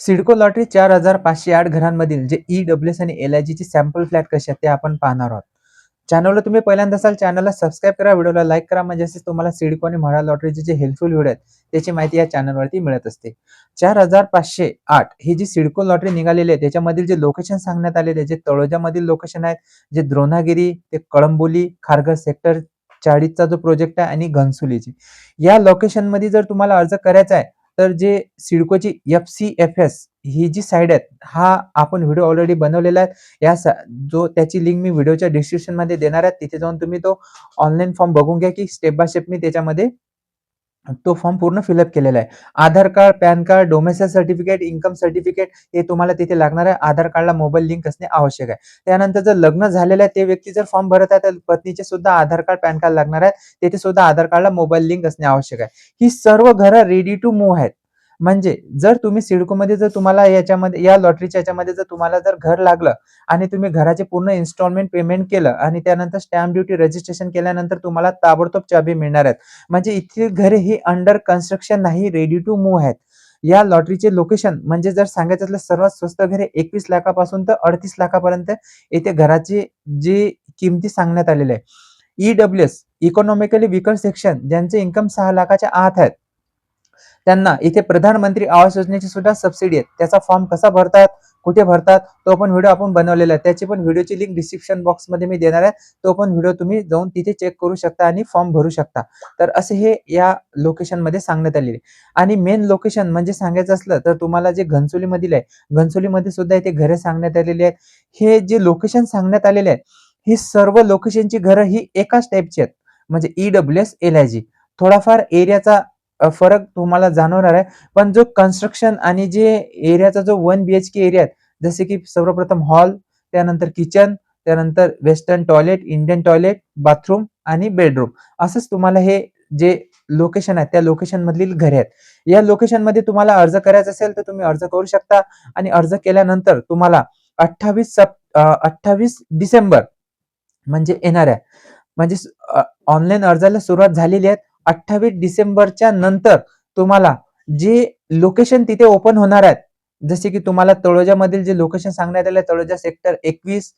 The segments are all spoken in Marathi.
सिडको लॉटरी 4,508 घरांमधील जे EWS आणि LIGचे सॅम्पल फ्लॅट कसे आहेत ते आपण पाहणार आहोत. चॅनलला तुम्ही पहिल्यांदा असाल चॅनलला सबस्क्राईब करा, व्हिडिओला लाईक करा म्हणजे असेच तुम्हाला सिडको आणि म्हाडा लॉटरीचे जे हेल्पफुल व्हिडिओ आहेत त्याची माहिती या चॅनलवरती मिळत असते. 4,508 ही जी सिडको लॉटरी निघालेली आहे त्याच्यामधील जे लोकेशन सांगण्यात आलेले जे तळोजामधील लोकेशन आहेत, जे द्रोणागिरी ते कळंबोली खारघर सेक्टर 40चा जो प्रोजेक्ट आहे आणि घनसोलीची या लोकेशनमध्ये जर तुम्हाला अर्ज करायचा आहे तर जे सिडकोची FCFS ही जी साईड आहे हा आपण व्हिडिओ ऑलरेडी बनवलेला आहे. जो त्याची लिंक मी व्हिडिओच्या डिस्क्रिप्शन मध्ये देणार आहे, तिथे जाऊन तुम्ही तो ऑनलाईन फॉर्म बघून घ्या की स्टेप बाय स्टेप मी त्याच्यामध्ये तो फॉर्म पूर्ण फिलअप केलेला आहे. Aadhaar card, PAN card, domicile certificate, income certificate हे तुम्हाला तिथे लागणार आहे. आधार कार्डला मोबाईल लिंक असणे आवश्यक आहे. त्यानंतर जर लग्न झालेलं आहे ते व्यक्ती जर फॉर्म भरत आहे तर पत्नीचे सुद्धा आधार कार्ड, पॅन कार्ड लागणार आहे. तिथे सुद्धा आधार कार्डला मोबाईल लिंक असणे आवश्यक आहे. ही सर्व घरं रेडी टू मूव्ह आहेत. म्हणजे जर तुम्ही सिडकोमध्ये जर तुम्हाला याच्यामध्ये या लॉटरीच्या याच्यामध्ये जर तुम्हाला जर घर लागलं आणि तुम्ही घराचे पूर्ण इन्स्टॉलमेंट पेमेंट केलं आणि त्यानंतर स्टॅम्प ड्युटी रजिस्ट्रेशन केल्यानंतर तुम्हाला ताबडतोब चाबी मिळणार आहेत. म्हणजे इथली घरे ही अंडर कन्स्ट्रक्शन नाही, रेडी टू मूव्ह आहेत. या लॉटरीचे लोकेशन म्हणजे जर सांगायचं असलं सर्वात स्वस्त घरे 21 लाखापासून तर 38 लाखापर्यंत येथे घराची जी किमती सांगण्यात आलेल्या आहे. EWS इकॉनॉमिकली वीकर सेक्शन ज्यांचे इन्कम 6 लाखाच्या आत आहेत त्यांना इथे प्रधानमंत्री आवास योजनेची सुद्धा सबसिडी आहे. त्याचा फॉर्म कसा भरतात, कुठे भरतात तो पण व्हिडिओ आपण बनवलेला आहे. त्याची पण व्हिडिओची लिंक डिस्क्रिप्शन बॉक्स मध्ये मी देणार आहे. तो पण व्हिडिओ तुम्ही जाऊन तिथे चेक करू शकता आणि फॉर्म भरू शकता. तर असे हे या लोकेशन मध्ये सांगण्यात आलेले आणि मेन लोकेशन म्हणजे सांगायचं असलं तर तुम्हाला जे घनसोली मधील आहे, घनसोलीमध्ये सुद्धा इथे घरे सांगण्यात आलेली आहेत. हे जे लोकेशन सांगण्यात आलेले आहे ही सर्व लोकेशनची घरं ही एकाच टाईपची आहेत. म्हणजे EWS LIG थोडाफार एरियाचा फरक तुम्हाला जाणवणार आहे. पण जो कन्स्ट्रक्शन आणि जे एरियाचा जो 1 BHK एरिया आहे, जसे की सर्वप्रथम हॉल, त्यानंतर किचन, त्यानंतर western toilet, Indian toilet, bathroom आणि बेडरूम असंच तुम्हाला हे जे लोकेशन आहे त्या लोकेशन मधील घरे आहेत. या लोकेशन मध्ये तुम्हाला अर्ज करायचा असेल तर तुम्ही अर्ज करू शकता आणि अर्ज केल्यानंतर तुम्हाला 28 डिसेंबर म्हणजे येणाऱ्या म्हणजे ऑनलाईन अर्जाला सुरुवात झालेली आहे. 28 डिसेंबरच्या नंतर तुम्हाला जे लोकेशन तिथे ओपन होणार आहेत, जसे की तुम्हाला तळोजामधील जे लोकेशन सांगण्यात आले तळोजा सेक्टर 21,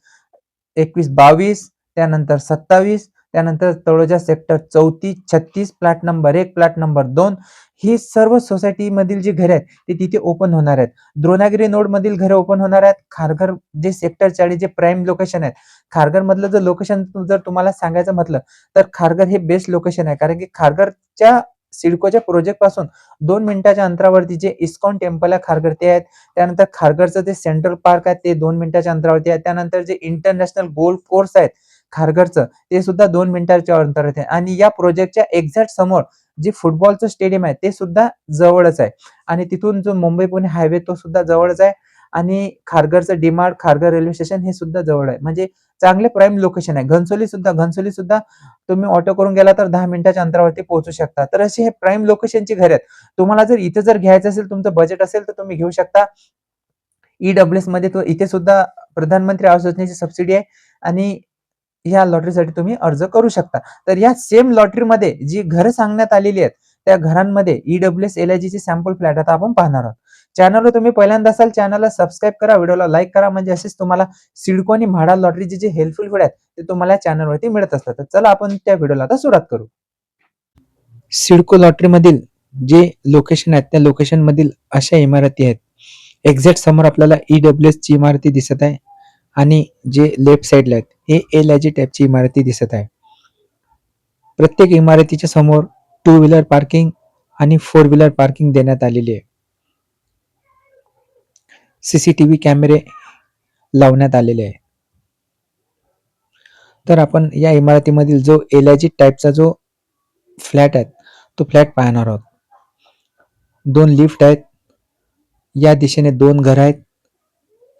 22, त्यानंतर 27, त्यानंतर Taloja sector 34, 36, plot number 1, plot number 2 ही सर्व सोसायटी मधील जी घरे आहेत ते तिथे ओपन होणार आहेत. द्रोणागिरी नोड मधील घरे ओपन होणार आहेत. खारघर जे सेक्टर 40 जे प्राईम लोकेशन आहेत, खारघर मधलं जर लोकेशन जर तुम्हाला सांगायचं म्हटलं तर खारघर हे बेस्ट लोकेशन आहे. कारण की खारघरच्या सिडकोच्या प्रोजेक्ट पासून 2 मिनिटाच्या अंतरावरती जे इस्कॉन टेम्पल आहे खारघर ते आहेत. त्यानंतर खारघरचं जे सेंट्रल पार्क आहे ते 2 मिनिटाच्या अंतरावरती आहे. त्यानंतर जे इंटरनॅशनल गोल्फ कोर्स आहेत खारघरचं ते सुद्धा 2 मिनिटाच्या अंतरावरती आहे. आणि या प्रोजेक्टच्या एक्झॅक्ट समोर जे फुटबॉलचं स्टेडियम आहे ते सुद्धा जवळच आहे. आणि तिथून जो मुंबई पुणे हायवे तो सुद्धा जवळच आहे. आणि खारघरचं डीमार्ट, खारघर रेल्वे स्टेशन हे सुद्धा जवळ आहे. म्हणजे चांगले प्राईम लोकेशन आहे. घनसोली सुद्धा तुम्ही ऑटो करून गेला तर 10 मिनिटाच्या अंतरावरती पोहोचू शकता. तर असे हे प्राईम लोकेशनची घरे आहेत. तुम्हाला जर इथे जर घ्यायचं असेल, तुमचं बजेट असेल तर तुम्ही घेऊ शकता. EWS मध्ये तो इथे सुद्धा प्रधानमंत्री आवास योजनेची सबसिडी आहे आणि या लॉटरीसाठी तुम्ही अर्ज करू शकता. तर या सेम लॉटरीमध्ये जी घरं सांगण्यात आलेली आहेत त्या घरांमध्ये EWS LIG चे सॅम्पल फ्लॅट आता आपण पाहणार आहोत. चॅनलवर तुम्ही पहिल्यांदा असाल चॅनलला सबस्क्राईब करा, व्हिडिओला लाईक करा म्हणजे असेच तुम्हाला सिडको आणि म्हाडा लॉटरीचे जे हेल्पफुल व्हिडिओ आहेत ते तुम्हाला चॅनलवरती मिळत असतात. तर चला आपण त्या व्हिडिओला आता सुरुवात करू. सिडको लॉटरीमधील जे लोकेशन आहेत त्या लोकेशन मधील अशा इमारती आहेत. एक्झॅक्ट समोर आपल्याला EWS ची इमारती दिसत आहे आणि जे लेफ्ट साइडला आहेत हे LIG टाईपची इमारती दिसत आहे. प्रत्येक इमारतीच्या समोर 2 व्हीलर पार्किंग आणि 4 व्हीलर पार्किंग देण्यात आलेली आहे. CCTV कॅमेरे लावण्यात आलेले आहे. तर आपण या इमारतीमधील जो LIG टाईपचा जो फ्लॅट आहे तो फ्लॅट पाहणार आहोत. 2 लिफ्ट आहेत. या दिशेने 2 घर आहेत.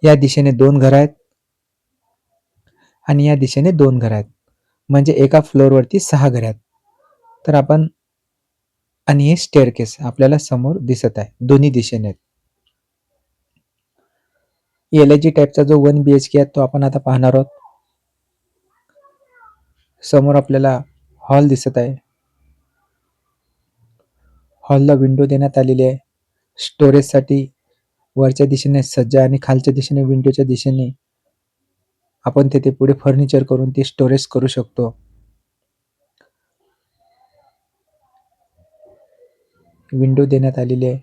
या दिशेने 2 घर आहेत आणि या दिशेने 2 घर आहेत. म्हणजे एका फ्लोअरवरती 6 घर आहेत. तर आपण आणि हे स्टेअरकेस आपल्याला समोर दिसत आहे. दोन्ही दिशेने आहेत. LIG टाईपचा जो 1 BHK आहे तो आपण आता पाहणार आहोत. समोर आपल्याला हॉल दिसत आहे. हॉलला विंडो देण्यात आलेली आहे स्टोरेजसाठी वरच्या दिशेने सज्जा आणि खालच्या दिशेने विंडोच्या दिशेने आपण तिथे पुढे फर्निचर करून ते स्टोरेज करू शकतो. विंडो देण्यात आलेली आहे.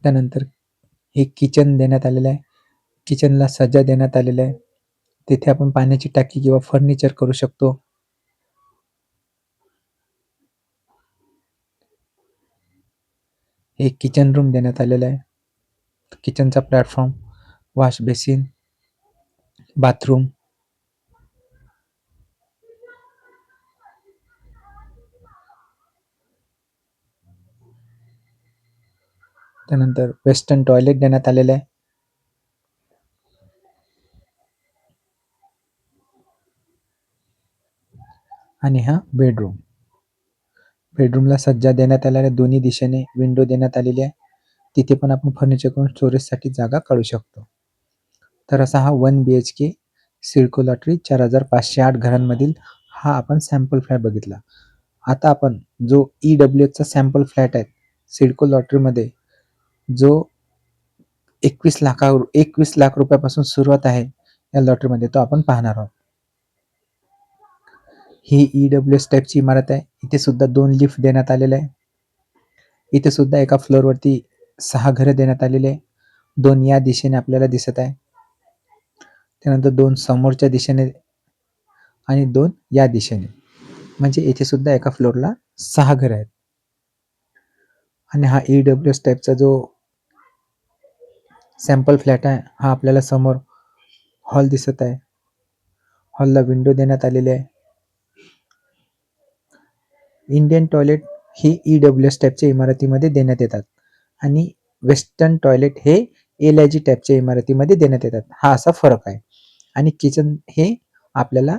त्यानंतर हे किचन देण्यात आलेलं आहे. किचनला सज्जा देण्यात आलेला आहे. तिथे आपण पाण्याची टाकी किंवा फर्निचर करू शकतो. एक किचन रूम देण्यात आलेला आहे. किचनचा प्लॅटफॉर्म, वॉश बेसिन, बाथरूम, त्यानंतर वेस्टर्न टॉयलेट देण्यात आलेलं आहे. आणि हा बेडरूम. बेडरूमला सज्जा देण्यात आलेला आहे. दोन्ही दिशेने विंडो देण्यात आलेली आहे. तिथे पण आपण फर्निचर करून स्टोरेजसाठी जागा काढू शकतो. तर असा हा 1 BHK सिडको लॉटरी 4508 घरांमधील हा आपण सॅम्पल फ्लॅट बघितला. आता आपण जो EWSचा सॅम्पल फ्लॅट आहे सिडको लॉटरीमध्ये, जो 21 लाख रुपयापासून सुरुवात आहे या लॉटरीमध्ये, तो आपण पाहणार आहोत. ही EWS टाईपची इमारत आहे. इथे सुद्धा 2 लिफ्ट देण्यात आलेले आहे. इथे सुद्धा एका फ्लोअरवरती 6 घरं देण्यात आलेली आहे. 2 या दिशेने आपल्याला दिसत आहे. त्यानंतर 2 समोरच्या दिशेने आणि 2 या दिशेने, म्हणजे इथे सुद्धा एका फ्लोअरला 6 घरं आहेत. आणि हा EWS टाईपचा जो सॅम्पल फ्लॅट आहे, हा आपल्याला समोर हॉल दिसत आहे. हॉलला विंडो देण्यात आलेली आहे. इंडियन टॉयलेट ही EWS टाईपच्या इमारतीमध्ये देण्यात येतात आणि वेस्टर्न टॉयलेट हे LIG टाईपच्या इमारतीमध्ये देण्यात येतात. हा असा फरक आहे. आणि किचन हे आपल्याला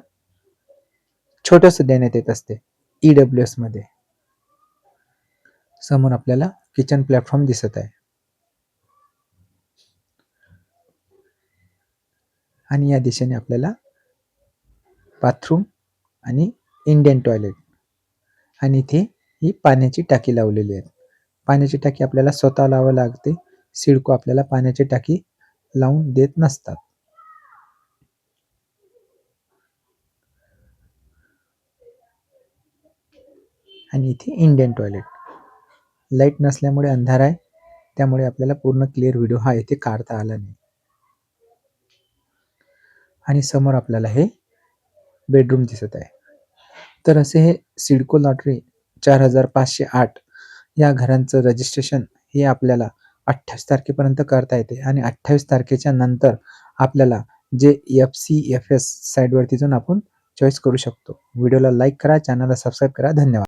छोटंसं देण्यात येत असते EWS मध्ये. समोर आपल्याला किचन प्लॅटफॉर्म दिसत आहे. आणि या दिशेने आपल्याला बाथरूम आणि इंडियन टॉयलेट, आणि इथे ही पाण्याची टाकी लावलेली आहे. पाण्याची टाकी आपल्याला स्वतः लावावी लागते. सिडको आपल्याला पाण्याची टाकी लावून देत नसतात. आणि इथे इंडियन टॉयलेट. लाईट नसल्यामुळे अंधार आहे, त्यामुळे आपल्याला पूर्ण क्लिअर व्हिडिओ हा इथे काढता आला नाही. आणि समोर आपल्याला हे बेडरूम दिसत आहे. तर असे हे सिडको लॉटरी 4508 या घरांचं रजिस्ट्रेशन हे आपल्याला 28 तारखेपर्यंत करता येते. आणि 28 तारखेच्या नंतर आपल्याला जे FCFS साईटवरती जाऊन आपण चॉईस करू शकतो. व्हिडिओला लाईक करा, चॅनलला सबस्क्राईब करा. धन्यवाद.